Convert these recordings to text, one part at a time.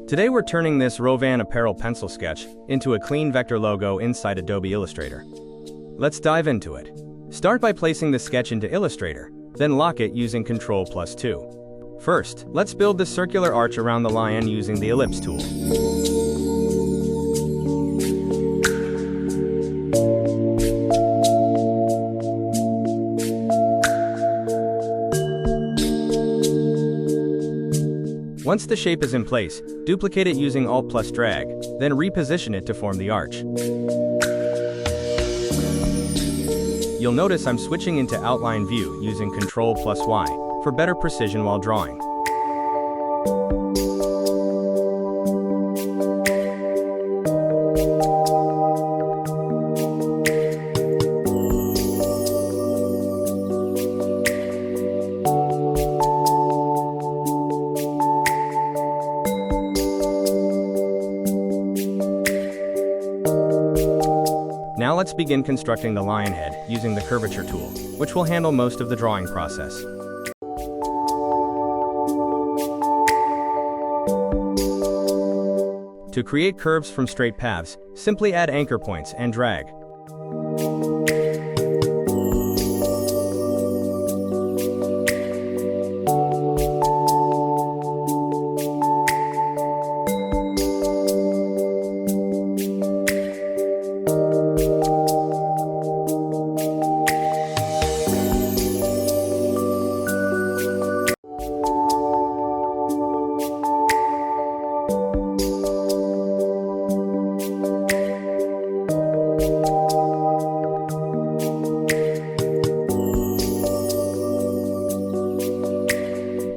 Today we're turning this ROVAN Apparel pencil sketch into a clean vector logo inside Adobe Illustrator. Let's dive into it. Start by placing the sketch into Illustrator, then lock it using Ctrl+2. First, let's build the circular arch around the lion using the ellipse tool. Once the shape is in place, duplicate it using Alt+Drag, then reposition it to form the arch. You'll notice I'm switching into outline view using Ctrl+Y for better precision while drawing. Now let's begin constructing the lion head using the curvature tool, which will handle most of the drawing process. To create curves from straight paths, simply add anchor points and drag.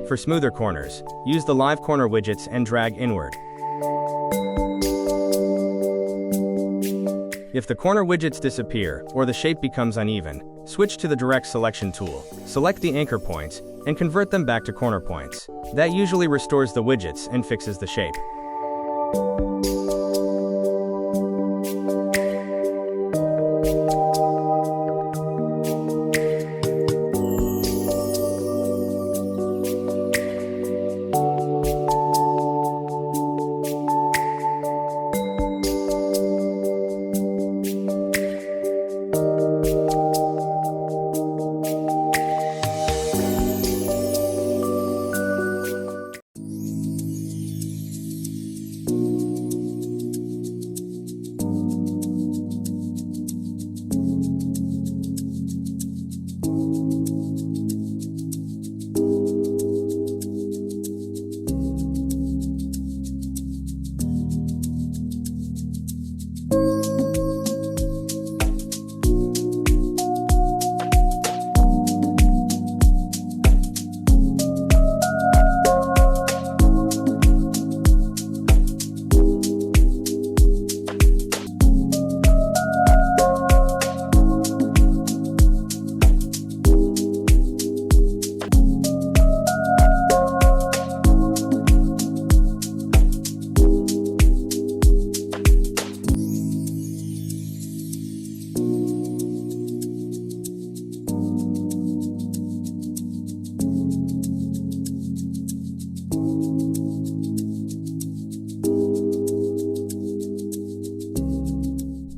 For smoother corners, use the live corner widgets and drag inward. If the corner widgets disappear or the shape becomes uneven, switch to the direct selection tool, select the anchor points, and convert them back to corner points. That usually restores the widgets and fixes the shape.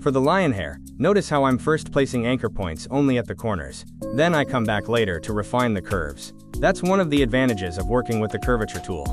For the lion hair, notice how I'm first placing anchor points only at the corners. Then I come back later to refine the curves. That's one of the advantages of working with the curvature tool.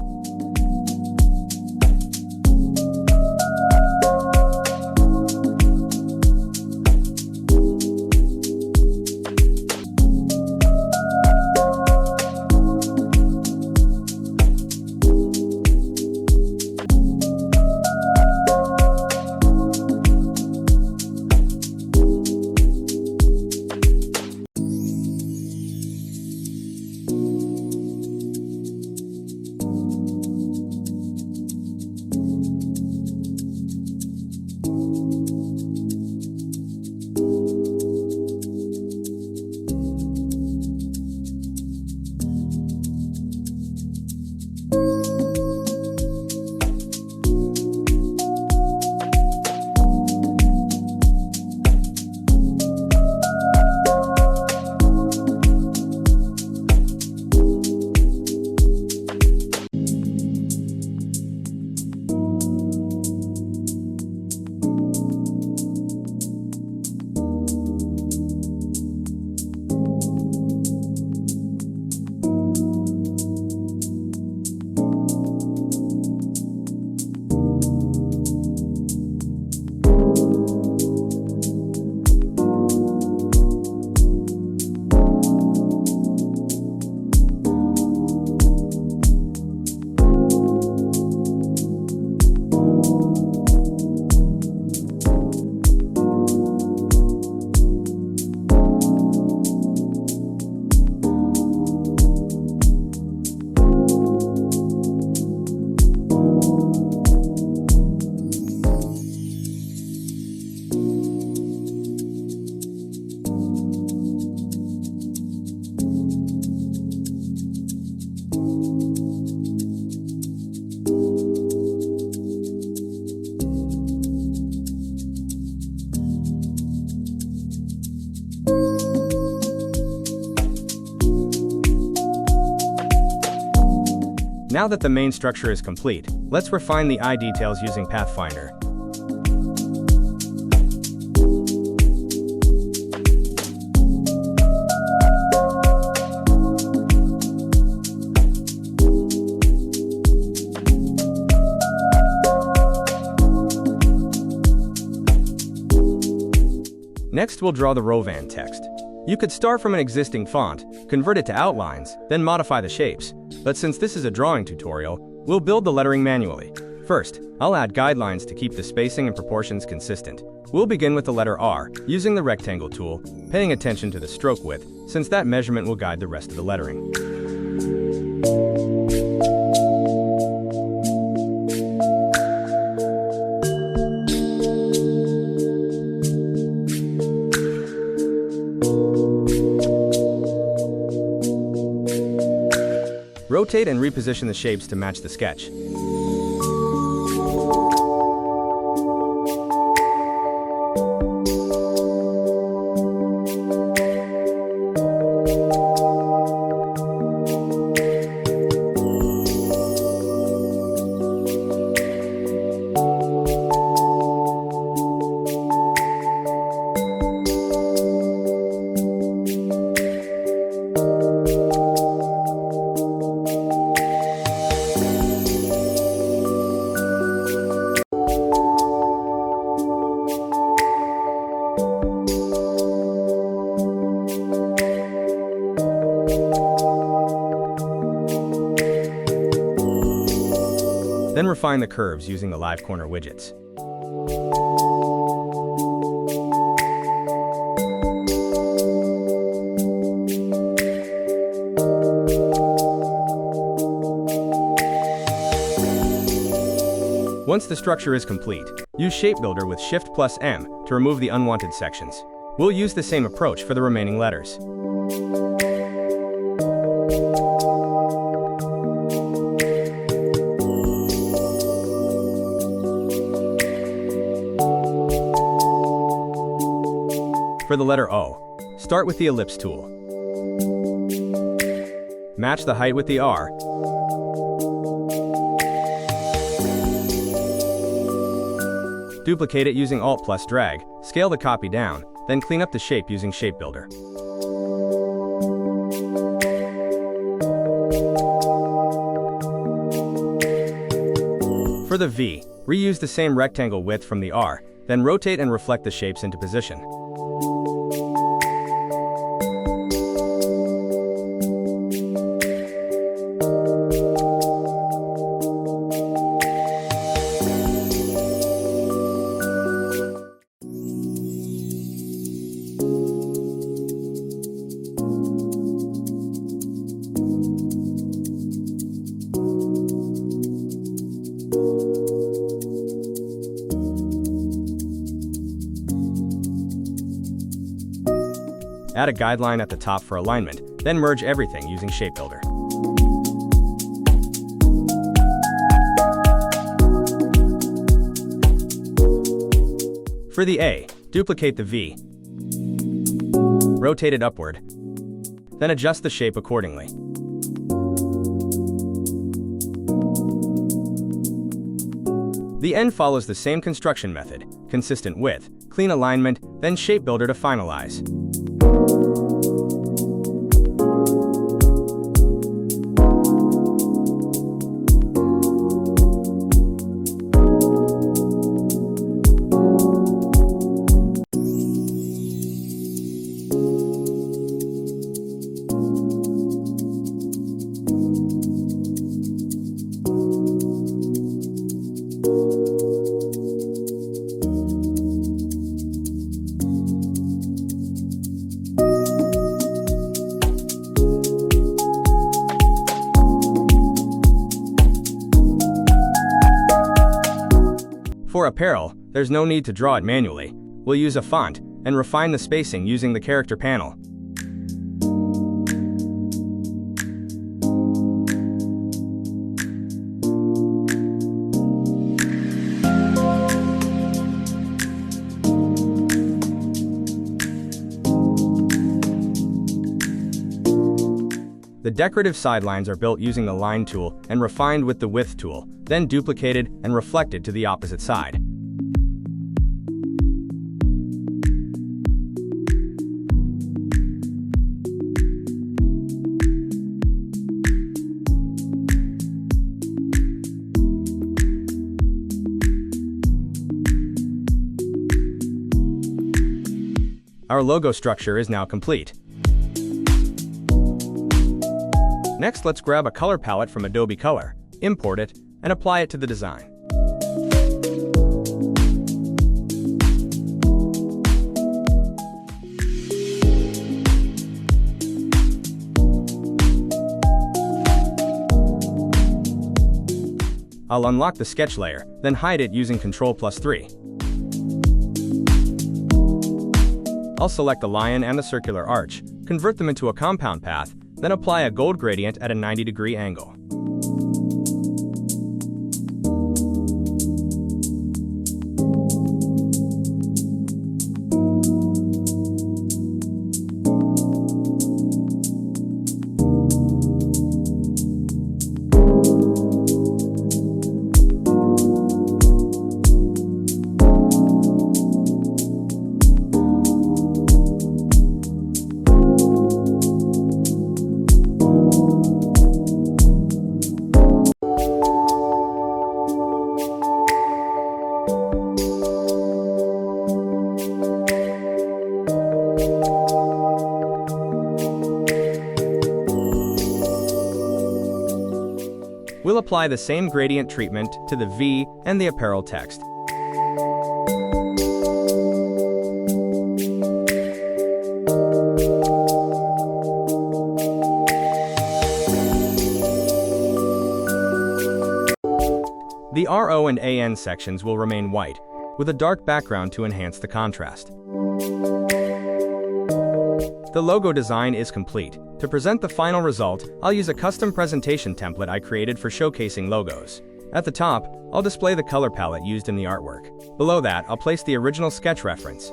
Now that the main structure is complete, let's refine the eye details using Pathfinder. Next, we'll draw the ROVAN text. You could start from an existing font, convert it to outlines, then modify the shapes. But since this is a drawing tutorial, we'll build the lettering manually. First, I'll add guidelines to keep the spacing and proportions consistent. We'll begin with the letter R, using the rectangle tool, paying attention to the stroke width, since that measurement will guide the rest of the lettering. Rotate and reposition the shapes to match the sketch. Then refine the curves using the live corner widgets. Once the structure is complete, use Shape Builder with Shift+M to remove the unwanted sections. We'll use the same approach for the remaining letters. For the letter O, start with the ellipse tool. Match the height with the R. Duplicate it using Alt+Drag, scale the copy down, then clean up the shape using Shape Builder. For the V, reuse the same rectangle width from the R, then rotate and reflect the shapes into position. Add a guideline at the top for alignment, then merge everything using Shape Builder. For the A, duplicate the V. Rotate it upward. Then adjust the shape accordingly. The N follows the same construction method, consistent width, clean alignment, then Shape Builder to finalize. For apparel, there's no need to draw it manually. We'll use a font and refine the spacing using the character panel. The decorative sidelines are built using the line tool and refined with the width tool, then duplicated and reflected to the opposite side. Our logo structure is now complete. Next, let's grab a color palette from Adobe Color, import it, and apply it to the design. I'll unlock the sketch layer, then hide it using Ctrl+3. I'll select the lion and the circular arch, convert them into a compound path, then apply a gold gradient at a 90-degree angle. We'll apply the same gradient treatment to the V and the apparel text. The RO and AN sections will remain white, with a dark background to enhance the contrast. The logo design is complete. To present the final result, I'll use a custom presentation template I created for showcasing logos. At the top, I'll display the color palette used in the artwork. Below that, I'll place the original sketch reference.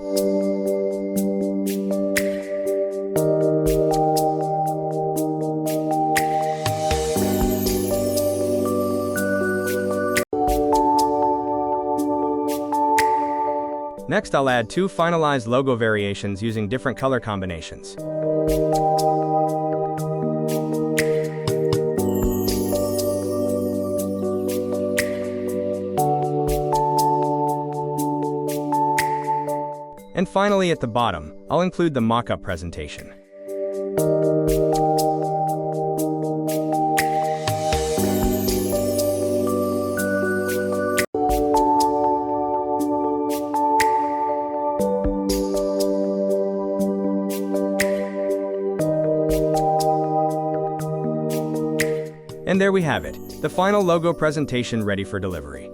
Next, I'll add two finalized logo variations using different color combinations. And finally, at the bottom, I'll include the mockup presentation. And there we have it, the final logo presentation ready for delivery.